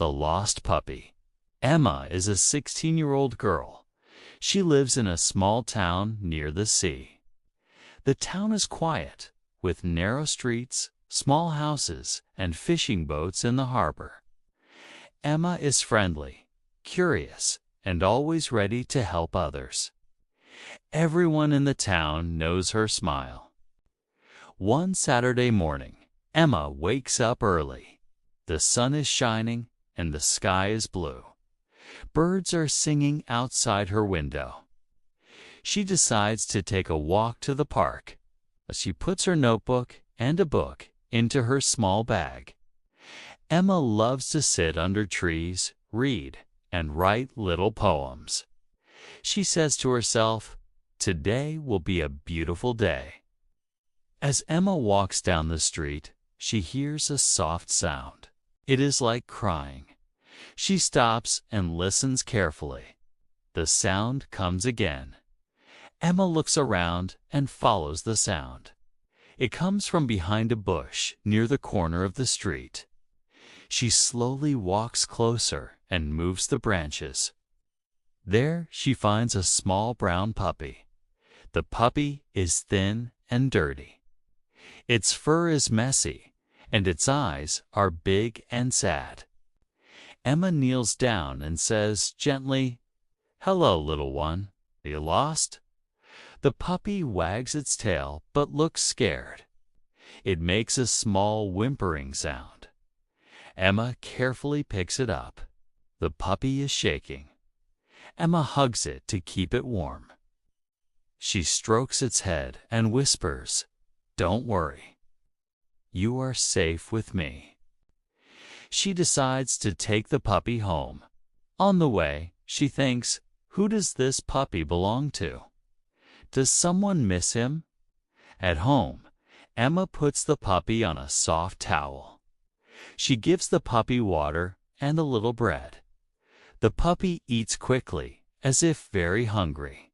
The Lost Puppy. Emma is a 16-year-old girl. She lives in a small town near the sea. The town is quiet, with narrow streets, small houses, and fishing boats in the harbor. Emma is friendly, curious, and always ready to help others. Everyone in the town knows her smile. One Saturday morning, Emma wakes up early. The sun is shining and the sky is blue. Birds are singing outside her window. She decides to take a walk to the park. She puts her notebook and a book into her small bag. Emma loves to sit under trees, read, and write little poems. She says to herself, "Today will be a beautiful day." As Emma walks down the street, she hears a soft sound. It is like crying. She stops and listens carefully. The sound comes again. Emma looks around and follows the sound. It comes from behind a bush near the corner of the street. She slowly walks closer and moves the branches. There she finds a small brown puppy. The puppy is thin and dirty. Its fur is messy, and its eyes are big and sad. Emma kneels down and says gently, "Hello, little one. Are you lost?" The puppy wags its tail but looks scared. It makes a small whimpering sound. Emma carefully picks it up. The puppy is shaking. Emma hugs it to keep it warm. She strokes its head and whispers, "Don't worry. You are safe with me." She decides to take the puppy home. On the way, she thinks, who does this puppy belong to? Does someone miss him? At home, Emma puts the puppy on a soft towel. She gives the puppy water and a little bread. The puppy eats quickly, as if very hungry.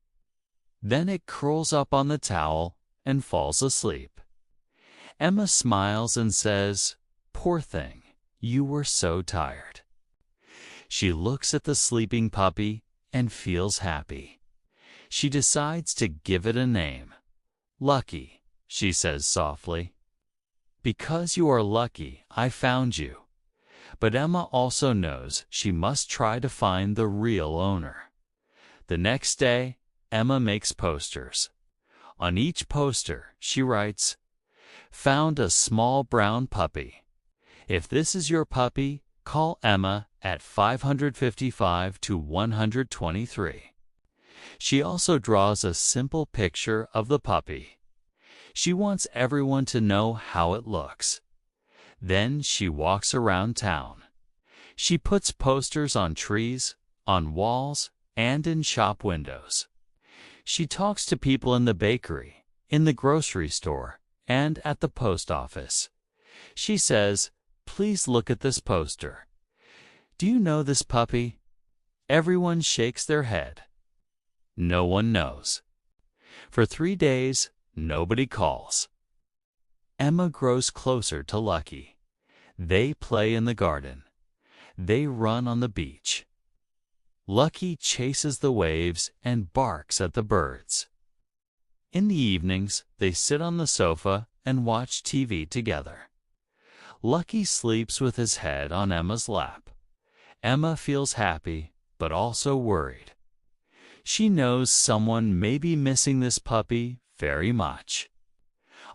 Then it curls up on the towel and falls asleep. Emma smiles and says, "Poor thing, you were so tired." She looks at the sleeping puppy and feels happy. She decides to give it a name. "Lucky," she says softly. "Because you are lucky, I found you." But Emma also knows she must try to find the real owner. The next day, Emma makes posters. On each poster, she writes, "Found a small brown puppy. If this is your puppy, call Emma at 555-123. She also draws a simple picture of the puppy. She wants everyone to know how it looks. Then she walks around town. She puts posters on trees, on walls, and in shop windows. She talks to people in the bakery, in the grocery store, and at the post office. She says, "Please look at this poster. Do you know this puppy?" Everyone shakes their head. No one knows. For 3 days, nobody calls. Emma grows closer to Lucky. They play in the garden. They run on the beach. Lucky chases the waves and barks at the birds. In the evenings, they sit on the sofa and watch TV together. Lucky sleeps with his head on Emma's lap. Emma feels happy, but also worried. She knows someone may be missing this puppy very much.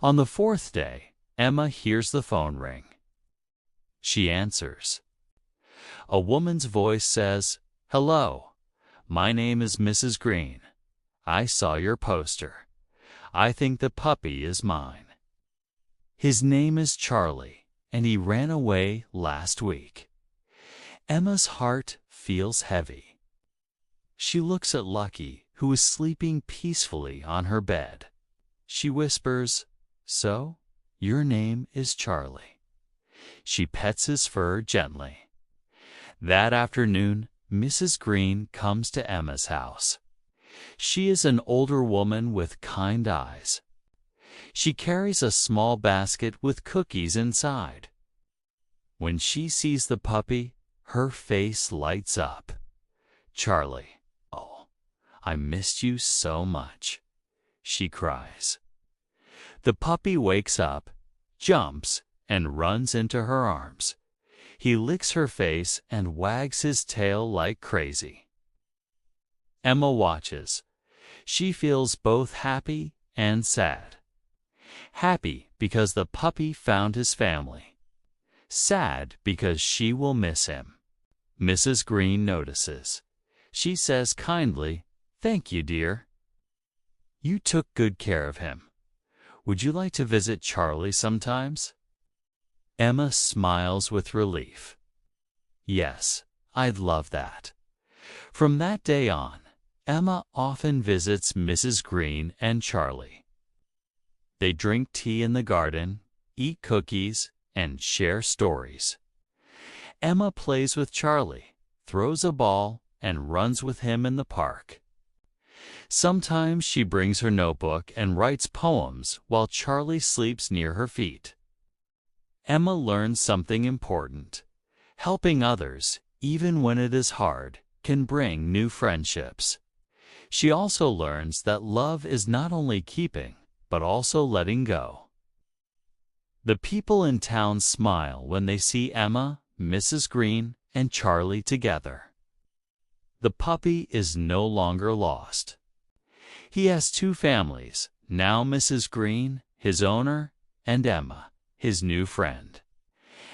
On the 4th day, Emma hears the phone ring. She answers. A woman's voice says, "Hello, my name is Mrs. Green. I saw your poster. I think the puppy is mine. His name is Charlie, and he ran away last week." Emma's heart feels heavy. She looks at Lucky, who is sleeping peacefully on her bed. She whispers, "So, your name is Charlie." She pets his fur gently. That afternoon, Mrs. Green comes to Emma's house. She is an older woman with kind eyes. She carries a small basket with cookies inside. When she sees the puppy, Her face lights up. "Charlie, oh, I missed you so much," she cries. The puppy wakes up, jumps, and runs into her arms. He licks her face and wags his tail like crazy. Emma watches. She feels both happy and sad. Happy because the puppy found his family. Sad because she will miss him. Mrs. Green notices. She says kindly, "Thank you, dear. You took good care of him. Would you like to visit Charlie sometimes?" Emma smiles with relief. "Yes, I'd love that." From that day on, Emma often visits Mrs. Green and Charlie. They drink tea in the garden, eat cookies, and share stories. Emma plays with Charlie, throws a ball, and runs with him in the park. Sometimes she brings her notebook and writes poems while Charlie sleeps near her feet. Emma learns something important. Helping others, even when it is hard, can bring new friendships. She also learns that love is not only keeping, but also letting go. The people in town smile when they see Emma, Mrs. Green, and Charlie together. The puppy is no longer lost. He has two families, now Mrs. Green, his owner, and Emma, his new friend.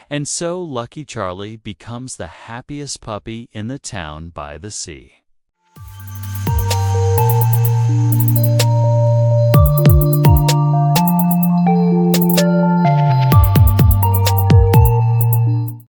And so Lucky Charlie becomes the happiest puppy in the town by the sea.